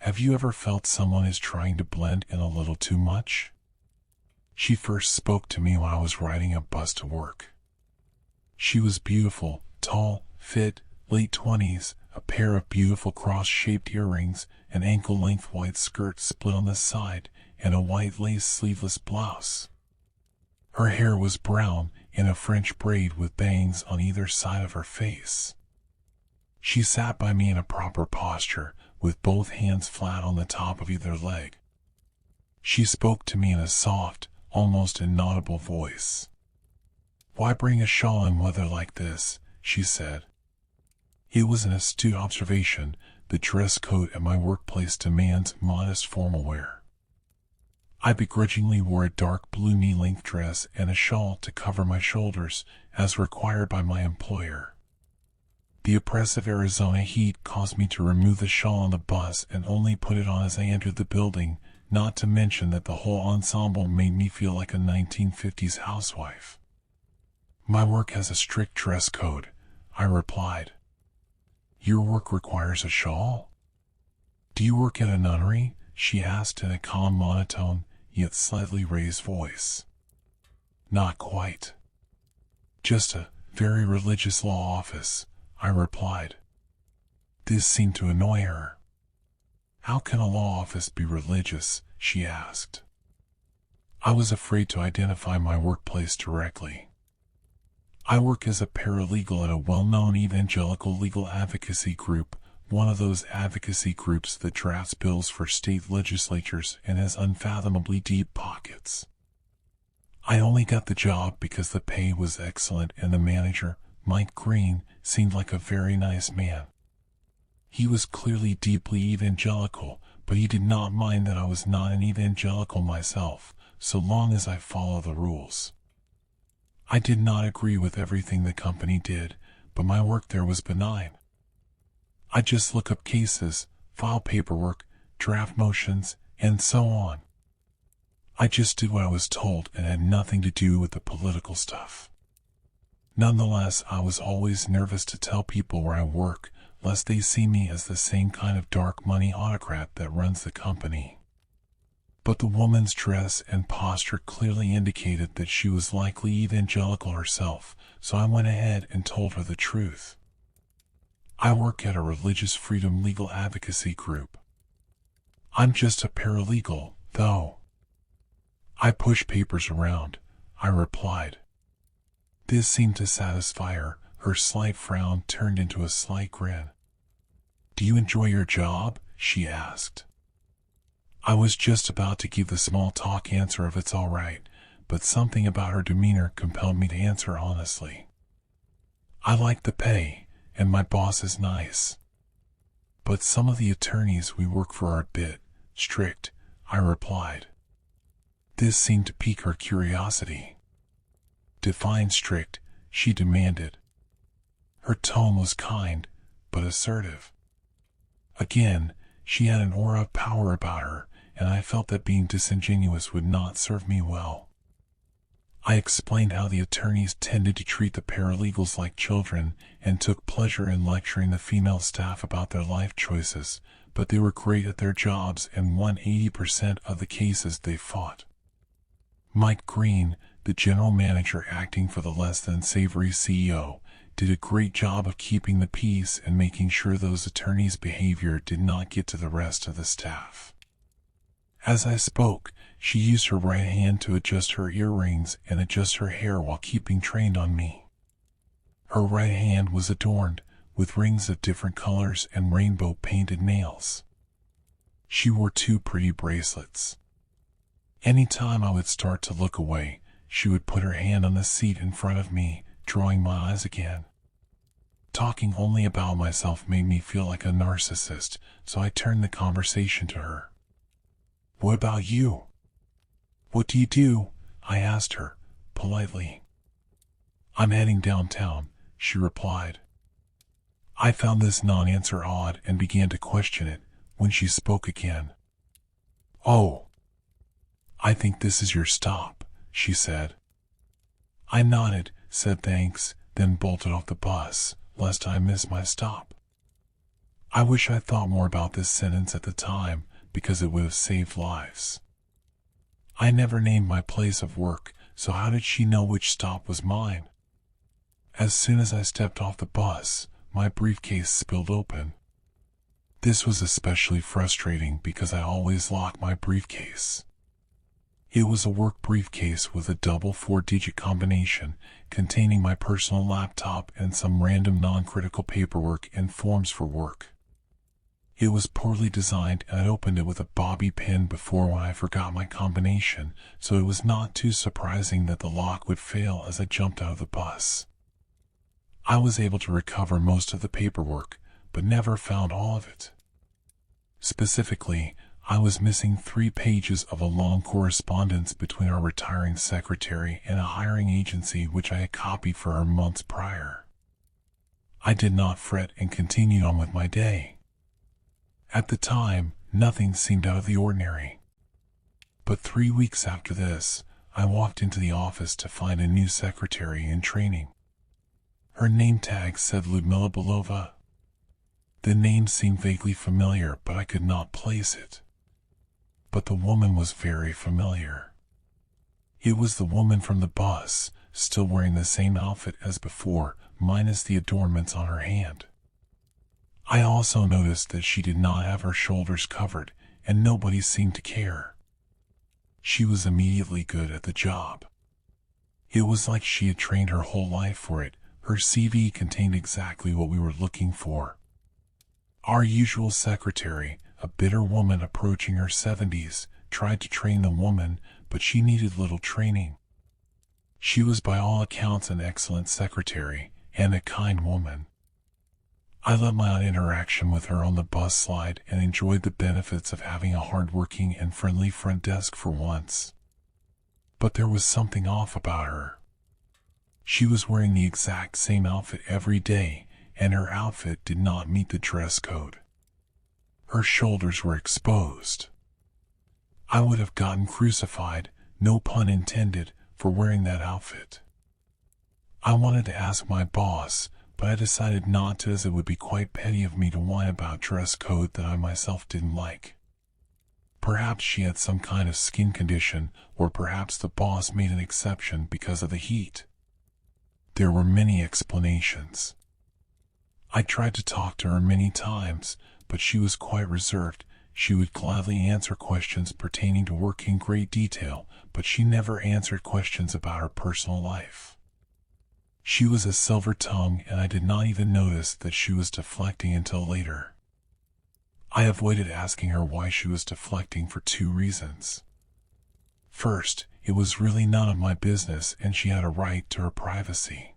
Have you ever felt someone is trying to blend in a little too much? She first spoke to me when I was riding a bus to work. She was beautiful, tall, fit, late 20s, a pair of beautiful cross-shaped earrings, an ankle-length white skirt split on the side, and a white lace sleeveless blouse. Her hair was brown, in a French braid with bangs on either side of her face. She sat by me in a proper posture, with both hands flat on the top of either leg. She spoke to me in a soft, almost inaudible voice. "Why bring a shawl in weather like this?" she said. It was an astute observation. The dress code at my workplace demands modest formal wear. I begrudgingly wore a dark blue knee-length dress and a shawl to cover my shoulders, as required by my employer. The oppressive Arizona heat caused me to remove the shawl on the bus and only put it on as I entered the building, not to mention that the whole ensemble made me feel like a 1950s housewife. "My work has a strict dress code," I replied. "Your work requires a shawl?" "Do you work at a nunnery?" she asked in a calm monotone, yet slightly raised voice. "Not quite. Just a very religious law office," I replied. This seemed to annoy her. "How can a law office be religious?" she asked. I was afraid to identify my workplace directly. "I work as a paralegal at a well-known evangelical legal advocacy group, one of those advocacy groups that drafts bills for state legislatures and has unfathomably deep pockets. I only got the job because the pay was excellent and the manager, Mike Green, seemed like a very nice man. He was clearly deeply evangelical, but he did not mind that I was not an evangelical myself, so long as I follow the rules. I did not agree with everything the company did, but my work there was benign. I just look up cases, file paperwork, draft motions, and so on. I just did what I was told and had nothing to do with the political stuff. Nonetheless, I was always nervous to tell people where I work, lest they see me as the same kind of dark money autocrat that runs the company. But the woman's dress and posture clearly indicated that she was likely evangelical herself, so I went ahead and told her the truth. "I work at a religious freedom legal advocacy group. I'm just a paralegal, though. I push papers around," I replied. This seemed to satisfy her. Her slight frown turned into a slight grin. "Do you enjoy your job?" she asked. I was just about to give the small talk answer of "it's all right," but something about her demeanor compelled me to answer honestly. "I like the pay, and my boss is nice. But some of the attorneys we work for are a bit strict," I replied. This seemed to pique her curiosity. "Define strict," she demanded. Her tone was kind, but assertive. Again, she had an aura of power about her, and I felt that being disingenuous would not serve me well. I explained how the attorneys tended to treat the paralegals like children and took pleasure in lecturing the female staff about their life choices, but they were great at their jobs and won 80% of the cases they fought. Mike Green, the general manager acting for the less than savory CEO, did a great job of keeping the peace and making sure those attorneys' behavior did not get to the rest of the staff. As I spoke, she used her right hand to adjust her earrings and adjust her hair while keeping trained on me. Her right hand was adorned with rings of different colors and rainbow-painted nails. She wore 2 pretty bracelets. Any time I would start to look away, she would put her hand on the seat in front of me, drawing my eyes again. Talking only about myself made me feel like a narcissist, so I turned the conversation to her. "What about you? What do you do?" I asked her, politely. "I'm heading downtown," she replied. I found this non-answer odd and began to question it when she spoke again. "Oh, I think this is your stop," she said. I nodded, said thanks, then bolted off the bus, lest I miss my stop. I wish I thought more about this sentence at the time, because it would have saved lives. I never named my place of work, so how did she know which stop was mine? As soon as I stepped off the bus, my briefcase spilled open. This was especially frustrating because I always lock my briefcase. It was a work briefcase with a double 4-digit combination containing my personal laptop and some random non-critical paperwork and forms for work. It was poorly designed, and I opened it with a bobby pin before when I forgot my combination, so it was not too surprising that the lock would fail as I jumped out of the bus. I was able to recover most of the paperwork, but never found all of it. Specifically, I was missing 3 pages of a long correspondence between our retiring secretary and a hiring agency which I had copied for her months prior. I did not fret and continued on with my day. At the time, nothing seemed out of the ordinary. But 3 weeks after this, I walked into the office to find a new secretary in training. Her name tag said Ludmila Belova. The name seemed vaguely familiar, but I could not place it. But the woman was very familiar. It was the woman from the bus, still wearing the same outfit as before, minus the adornments on her hand. I also noticed that she did not have her shoulders covered, and nobody seemed to care. She was immediately good at the job. It was like she had trained her whole life for it. Her CV contained exactly what we were looking for. Our usual secretary, a bitter woman approaching her 70s, tried to train the woman, but she needed little training. She was by all accounts an excellent secretary, and a kind woman. I let my interaction with her on the bus slide and enjoyed the benefits of having a hard-working and friendly front desk for once. But there was something off about her. She was wearing the exact same outfit every day, and her outfit did not meet the dress code. Her shoulders were exposed. I would have gotten crucified, no pun intended, for wearing that outfit. I wanted to ask my boss, but I decided not to, as it would be quite petty of me to whine about dress code that I myself didn't like. Perhaps she had some kind of skin condition, or perhaps the boss made an exception because of the heat. There were many explanations. I tried to talk to her many times, but she was quite reserved. She would gladly answer questions pertaining to work in great detail, but she never answered questions about her personal life. She was a silver tongue, and I did not even notice that she was deflecting until later. I avoided asking her why she was deflecting for 2 reasons. First, it was really none of my business, and she had a right to her privacy.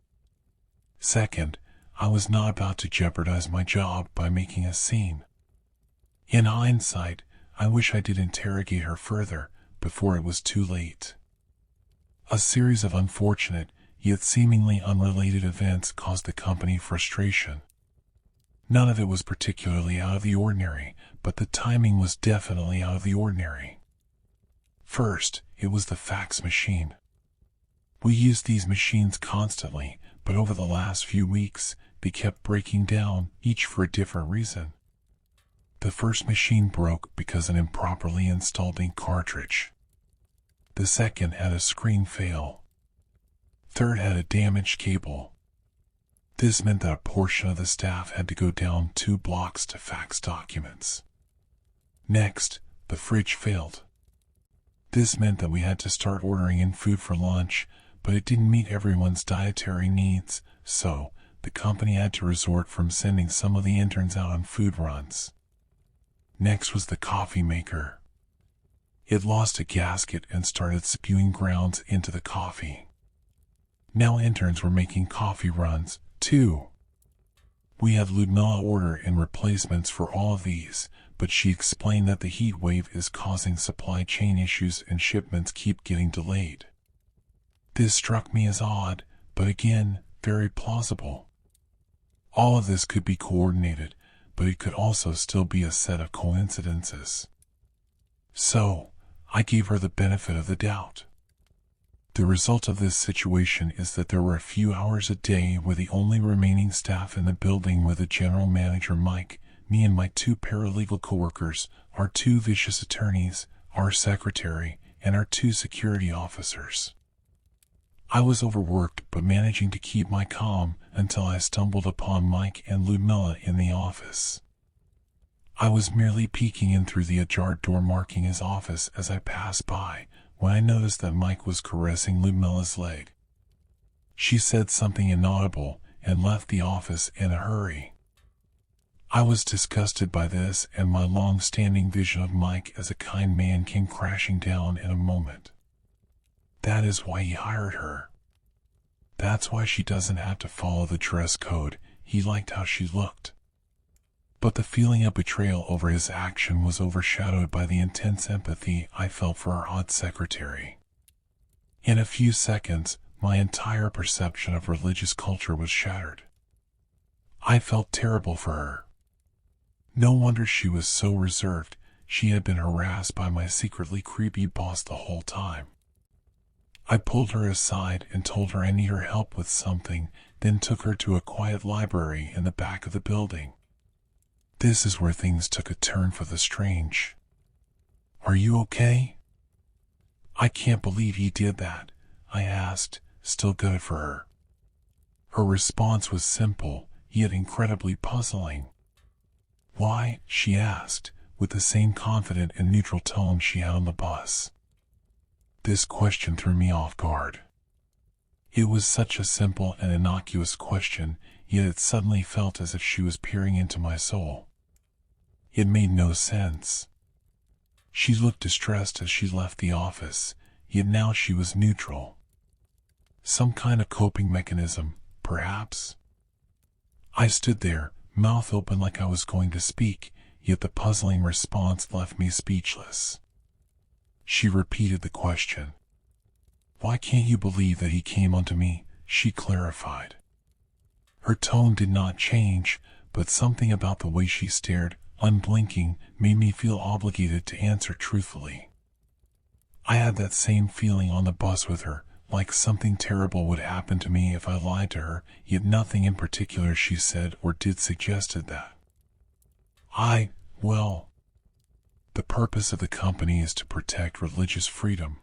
Second, I was not about to jeopardize my job by making a scene. In hindsight, I wish I did interrogate her further before it was too late. A series of unfortunate, yet seemingly unrelated events caused the company frustration. None of it was particularly out of the ordinary, but the timing was definitely out of the ordinary. First, it was the fax machine. We used these machines constantly, but over the last few weeks, they kept breaking down, each for a different reason. The first machine broke because an improperly installed ink cartridge. The second had a screen fail. Third had a damaged cable. This meant that a portion of the staff had to go down 2 blocks to fax documents. Next, the fridge failed. This meant that we had to start ordering in food for lunch, but it didn't meet everyone's dietary needs, so the company had to resort from sending some of the interns out on food runs. Next was the coffee maker. It lost a gasket and started spewing grounds into the coffee. Now interns were making coffee runs, too. We had Ludmila order in replacements for all of these, but she explained that the heat wave is causing supply chain issues and shipments keep getting delayed. This struck me as odd, but again, very plausible. All of this could be coordinated, but it could also still be a set of coincidences. So, I gave her the benefit of the doubt. The result of this situation is that there were a few hours a day where the only remaining staff in the building were the general manager Mike, me and my 2 paralegal coworkers, our 2 vicious attorneys, our secretary, and our 2 security officers. I was overworked but managing to keep my calm until I stumbled upon Mike and Ludmilla in the office. I was merely peeking in through the ajar door marking his office as I passed by when I noticed that Mike was caressing Ludmilla's leg. She said something inaudible and left the office in a hurry. I was disgusted by this, and my long-standing vision of Mike as a kind man came crashing down in a moment. That is why he hired her. That's why she doesn't have to follow the dress code. He liked how she looked. But the feeling of betrayal over his action was overshadowed by the intense empathy I felt for our odd secretary. In a few seconds, my entire perception of religious culture was shattered. I felt terrible for her. No wonder she was so reserved. She had been harassed by my secretly creepy boss the whole time. I pulled her aside and told her I need her help with something, then took her to a quiet library in the back of the building. This is where things took a turn for the strange. "Are you okay?" "I can't believe he did that," I asked, still good for her. Her response was simple, yet incredibly puzzling. "Why?" she asked, with the same confident and neutral tone she had on the bus. This question threw me off guard. It was such a simple and innocuous question, yet it suddenly felt as if she was peering into my soul. It made no sense. She looked distressed as she left the office, yet now she was neutral. Some kind of coping mechanism, perhaps? I stood there, mouth open like I was going to speak, yet the puzzling response left me speechless. She repeated the question. "Why can't you believe that he came unto me?" she clarified. Her tone did not change, but something about the way she stared, unblinking, made me feel obligated to answer truthfully. I had that same feeling on the bus with her, like something terrible would happen to me if I lied to her, yet nothing in particular she said or did suggested that. Well, the purpose of the company is to protect religious freedom.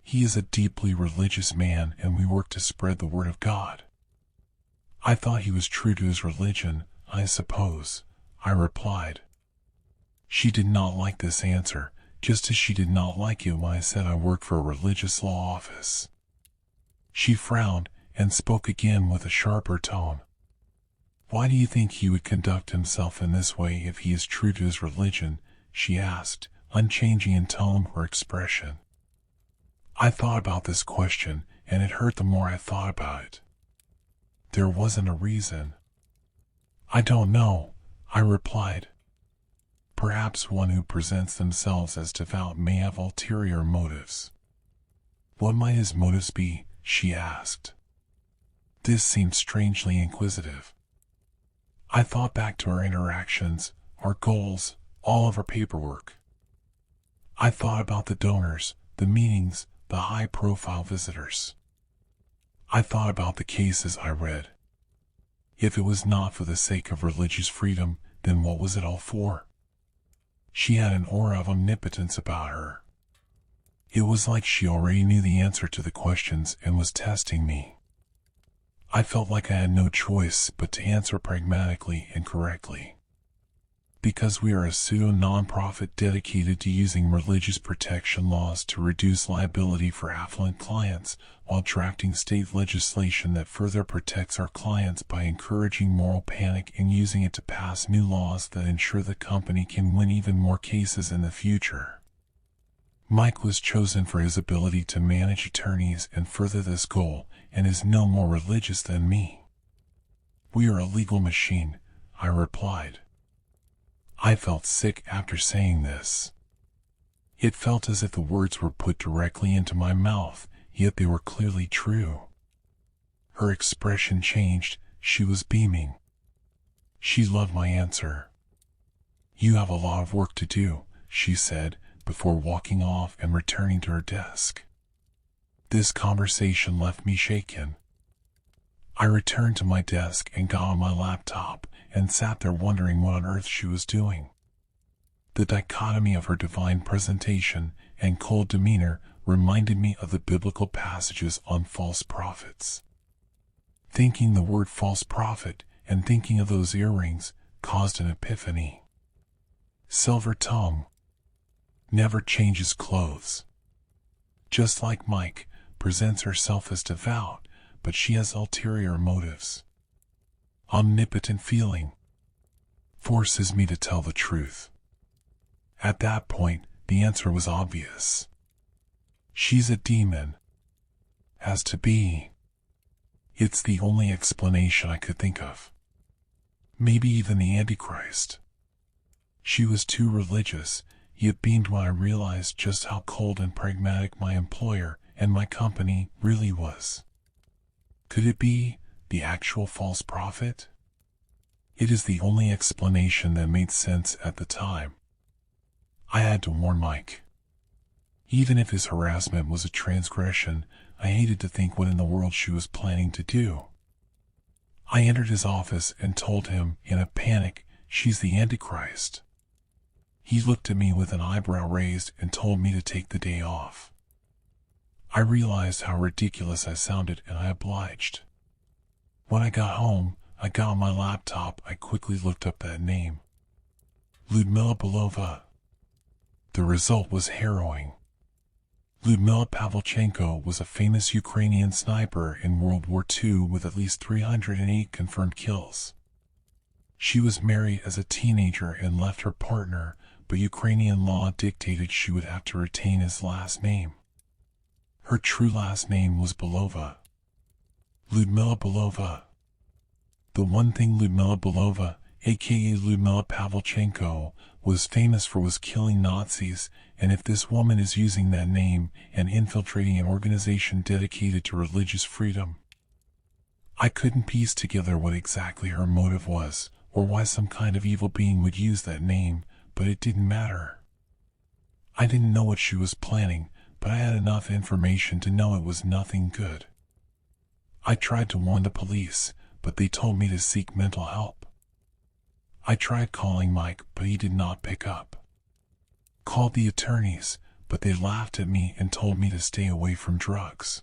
He is a deeply religious man, and we work to spread the word of God. I thought he was true to his religion, I suppose, I replied. She did not like this answer, just as she did not like it when I said I worked for a religious law office. She frowned and spoke again with a sharper tone. "Why do you think he would conduct himself in this way if he is true to his religion?" she asked, unchanging in tone or expression. I thought about this question, and it hurt the more I thought about it. There wasn't a reason. "I don't know," I replied. "Perhaps one who presents themselves as devout may have ulterior motives." "What might his motives be?" she asked. This seemed strangely inquisitive. I thought back to our interactions, our goals, all of our paperwork. I thought about the donors, the meetings, the high-profile visitors. I thought about the cases I read. If it was not for the sake of religious freedom, then what was it all for? She had an aura of omnipotence about her. It was like she already knew the answer to the questions and was testing me. I felt like I had no choice but to answer pragmatically and correctly. Because we are a pseudo-nonprofit dedicated to using religious protection laws to reduce liability for affluent clients, while drafting state legislation that further protects our clients by encouraging moral panic and using it to pass new laws that ensure the company can win even more cases in the future. Mike was chosen for his ability to manage attorneys and further this goal, and is no more religious than me. "We are a legal machine," I replied. I felt sick after saying this. It felt as if the words were put directly into my mouth, yet they were clearly true. Her expression changed, she was beaming. She loved my answer. "You have a lot of work to do," she said, before walking off and returning to her desk. This conversation left me shaken. I returned to my desk and got on my laptop and sat there wondering what on earth she was doing. The dichotomy of her divine presentation and cold demeanor reminded me of the biblical passages on false prophets. Thinking the word false prophet and thinking of those earrings caused an epiphany. Silver tongue. Never changes clothes. Just like Mike, presents herself as devout, but she has ulterior motives. Omnipotent feeling. Forces me to tell the truth. At that point, the answer was obvious. She's a demon. Has to be. It's the only explanation I could think of. Maybe even the Antichrist. She was too religious, yet beamed when I realized just how cold and pragmatic my employer and my company really was. Could it be the actual false prophet? It is the only explanation that made sense at the time. I had to warn Mike. Even if his harassment was a transgression, I hated to think what in the world she was planning to do. I entered his office and told him, in a panic, she's the Antichrist. He looked at me with an eyebrow raised and told me to take the day off. I realized how ridiculous I sounded and I obliged. When I got home, I got on my laptop. I quickly looked up that name. Lyudmila Belova. The result was harrowing. Lyudmila Pavlichenko was a famous Ukrainian sniper in World War II with at least 308 confirmed kills. She was married as a teenager and left her partner, but Ukrainian law dictated she would have to retain his last name. Her true last name was Belova. Lyudmila Belova. The one thing Lyudmila Belova, aka Lyudmila Pavlichenko, was famous for was killing Nazis, and if this woman is using that name and infiltrating an organization dedicated to religious freedom, I couldn't piece together what exactly her motive was, or why some kind of evil being would use that name, but it didn't matter. I didn't know what she was planning, but I had enough information to know it was nothing good. I tried to warn the police, but they told me to seek mental help. I tried calling Mike, but he did not pick up. Called the attorneys, but they laughed at me and told me to stay away from drugs.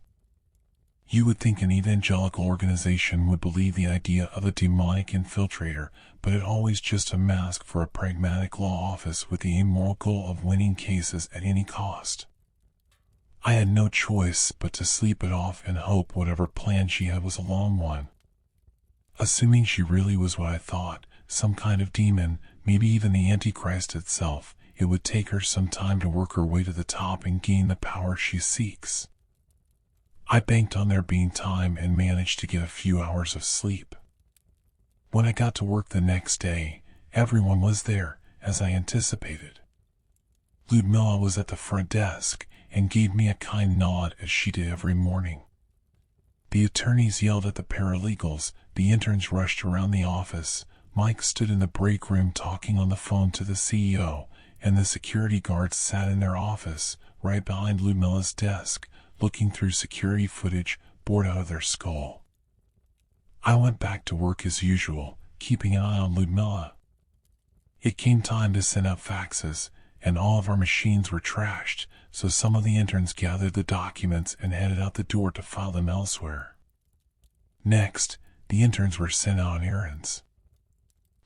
You would think an evangelical organization would believe the idea of a demonic infiltrator, but it always just a mask for a pragmatic law office with the immoral goal of winning cases at any cost. I had no choice but to sleep it off and hope whatever plan she had was a long one. Assuming she really was what I thought, some kind of demon, maybe even the Antichrist itself, it would take her some time to work her way to the top and gain the power she seeks. I banked on there being time and managed to get a few hours of sleep. When I got to work the next day, everyone was there, as I anticipated. Lyudmila was at the front desk and gave me a kind nod as she did every morning. The attorneys yelled at the paralegals, the interns rushed around the office, Mike stood in the break room talking on the phone to the CEO, and the security guards sat in their office, right behind Lyudmila's desk, looking through security footage, bored out of their skull. I went back to work as usual, keeping an eye on Lyudmila. It came time to send out faxes, and all of our machines were trashed, so some of the interns gathered the documents and headed out the door to file them elsewhere. Next, the interns were sent out on errands.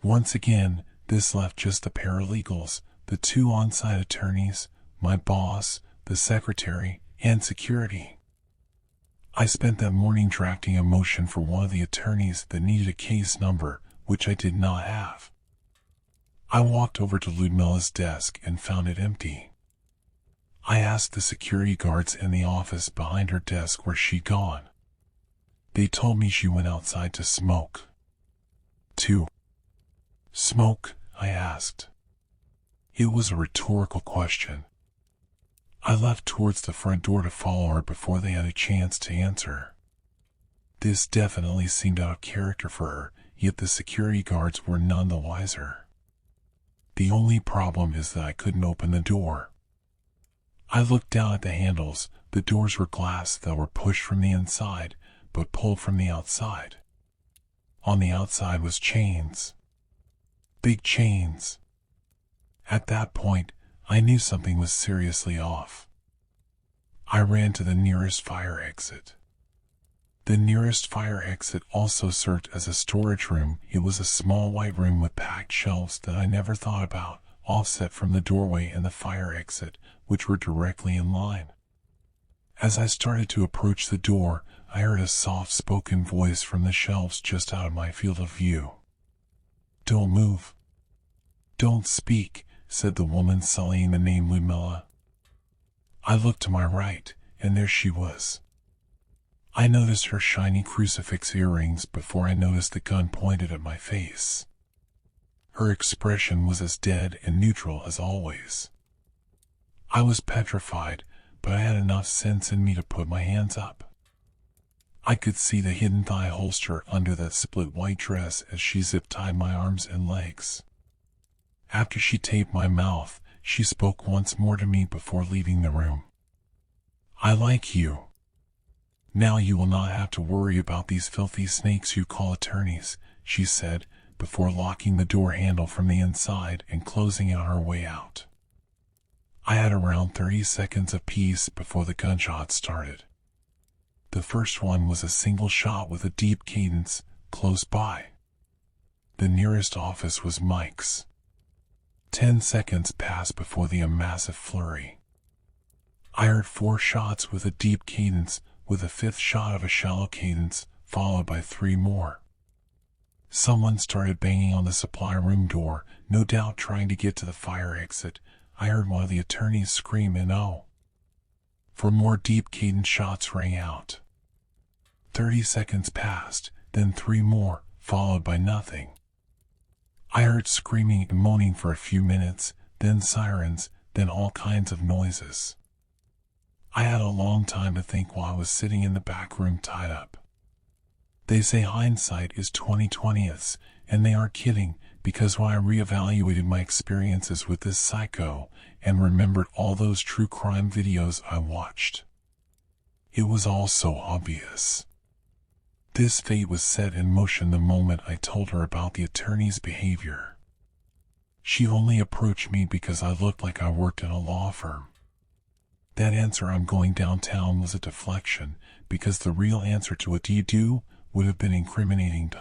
Once again, this left just the paralegals, the two on-site attorneys, my boss, the secretary, and security. I spent that morning drafting a motion for one of the attorneys that needed a case number, which I did not have. I walked over to Lyudmila's desk and found it empty. I asked the security guards in the office behind her desk where she'd gone. They told me she went outside to smoke. To smoke? I asked. It was a rhetorical question. I left towards the front door to follow her before they had a chance to answer. This definitely seemed out of character for her, yet the security guards were none the wiser. The only problem is that I couldn't open the door. I looked down at the handles. The doors were glass that were pushed from the inside, but pulled from the outside. On the outside was chains. Big chains. At that point, I knew something was seriously off. I ran to the nearest fire exit. The nearest fire exit also served as a storage room. It was a small white room with packed shelves that I never thought about, offset from the doorway and the fire exit, which were directly in line. As I started to approach the door, I heard a soft-spoken voice from the shelves just out of my field of view. "Don't move. Don't speak," said the woman sullying the name Ludmilla. I looked to my right, and there she was. I noticed her shiny crucifix earrings before I noticed the gun pointed at my face. Her expression was as dead and neutral as always. I was petrified, but I had enough sense in me to put my hands up. I could see the hidden thigh holster under that split white dress as she zip-tied my arms and legs. After she taped my mouth, she spoke once more to me before leaving the room. "I like you. Now you will not have to worry about these filthy snakes you call attorneys," she said, before locking the door handle from the inside and closing it on her way out. I had around 30 seconds of peace before the gunshots started. The first one was a single shot with a deep cadence, close by. The nearest office was Mike's. 10 seconds passed before the massive flurry. I heard 4 shots with a deep cadence, with a 5th shot of a shallow cadence, followed by 3 more. Someone started banging on the supply room door, no doubt trying to get to the fire exit. I heard one of the attorneys scream and "oh!" 4 more deep cadence shots rang out. 30 seconds passed, then 3 more, followed by nothing. I heard screaming and moaning for a few minutes, then sirens, then all kinds of noises. I had a long time to think while I was sitting in the back room tied up. They say hindsight is 20/20, and they aren't kidding, because when I reevaluated my experiences with this psycho and remembered all those true crime videos I watched, it was all so obvious. This fate was set in motion the moment I told her about the attorney's behavior. She only approached me because I looked like I worked in a law firm. That answer, "I'm going downtown," was a deflection, because the real answer to "what do you do?" would have been incriminating.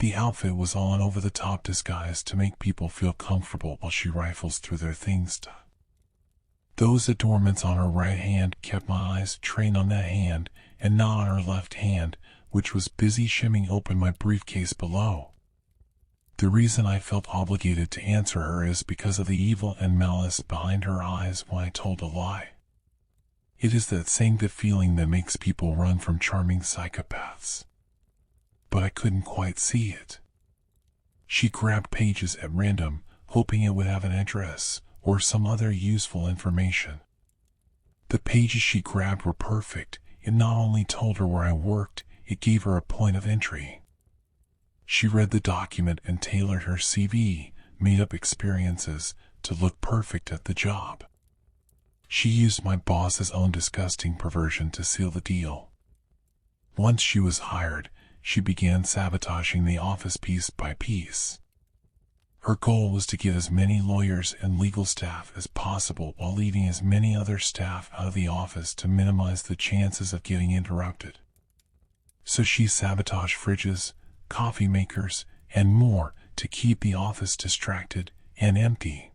The outfit was all an over-the-top disguise to make people feel comfortable while she rifles through their things. Those adornments on her right hand kept my eyes trained on that hand, and not on her left hand, which was busy shimming open my briefcase below. The reason I felt obligated to answer her is because of the evil and malice behind her eyes when I told a lie. It is that same good feeling that makes people run from charming psychopaths. But I couldn't quite see it. She grabbed pages at random, hoping it would have an address or some other useful information. The pages she grabbed were perfect. It not only told her where I worked, it gave her a point of entry. She read the document and tailored her CV, made up experiences, to look perfect at the job. She used my boss's own disgusting perversion to seal the deal. Once she was hired, she began sabotaging the office piece by piece. Her goal was to get as many lawyers and legal staff as possible while leaving as many other staff out of the office to minimize the chances of getting interrupted. So she sabotaged fridges, coffee makers, and more to keep the office distracted and empty.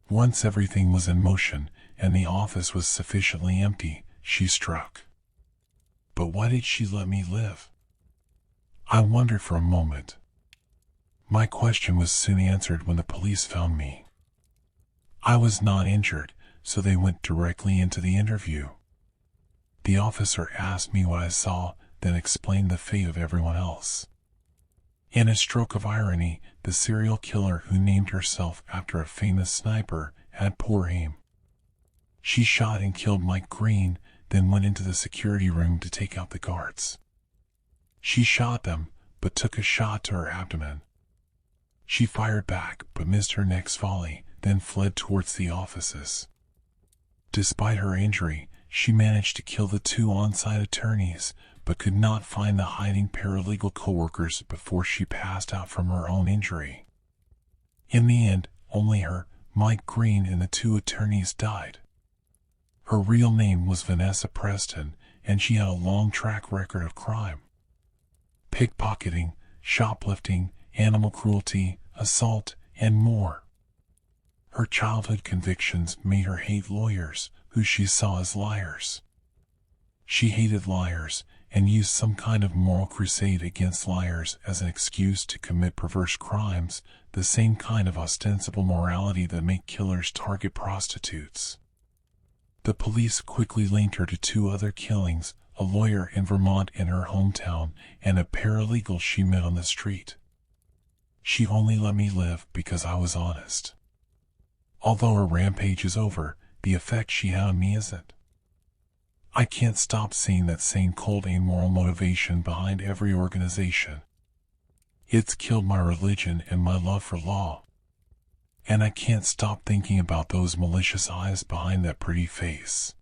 Once everything was in motion and the office was sufficiently empty, she struck. But why did she let me live? I wondered for a moment. My question was soon answered when the police found me. I was not injured, so they went directly into the interview. The officer asked me what I saw, then explained the fate of everyone else. In a stroke of irony, the serial killer who named herself after a famous sniper had poor aim. She shot and killed Mike Green, then went into the security room to take out the guards. She shot them, but took a shot to her abdomen. She fired back, but missed her next volley, then fled towards the offices. Despite her injury, she managed to kill the 2 on-site attorneys, but could not find the hiding paralegal coworkers before she passed out from her own injury. In the end, only her, Mike Green, and the two attorneys died. Her real name was Vanessa Preston, and she had a long track record of crime: pickpocketing, shoplifting, animal cruelty, assault, and more. Her childhood convictions made her hate lawyers, who she saw as liars. She hated liars, and used some kind of moral crusade against liars as an excuse to commit perverse crimes, the same kind of ostensible morality that make killers target prostitutes. The police quickly linked her to two other killings: a lawyer in Vermont in her hometown, and a paralegal she met on the street. She only let me live because I was honest. Although her rampage is over, the effect she had on me isn't. I can't stop seeing that same cold, amoral motivation behind every organization. It's killed my religion and my love for law. And I can't stop thinking about those malicious eyes behind that pretty face.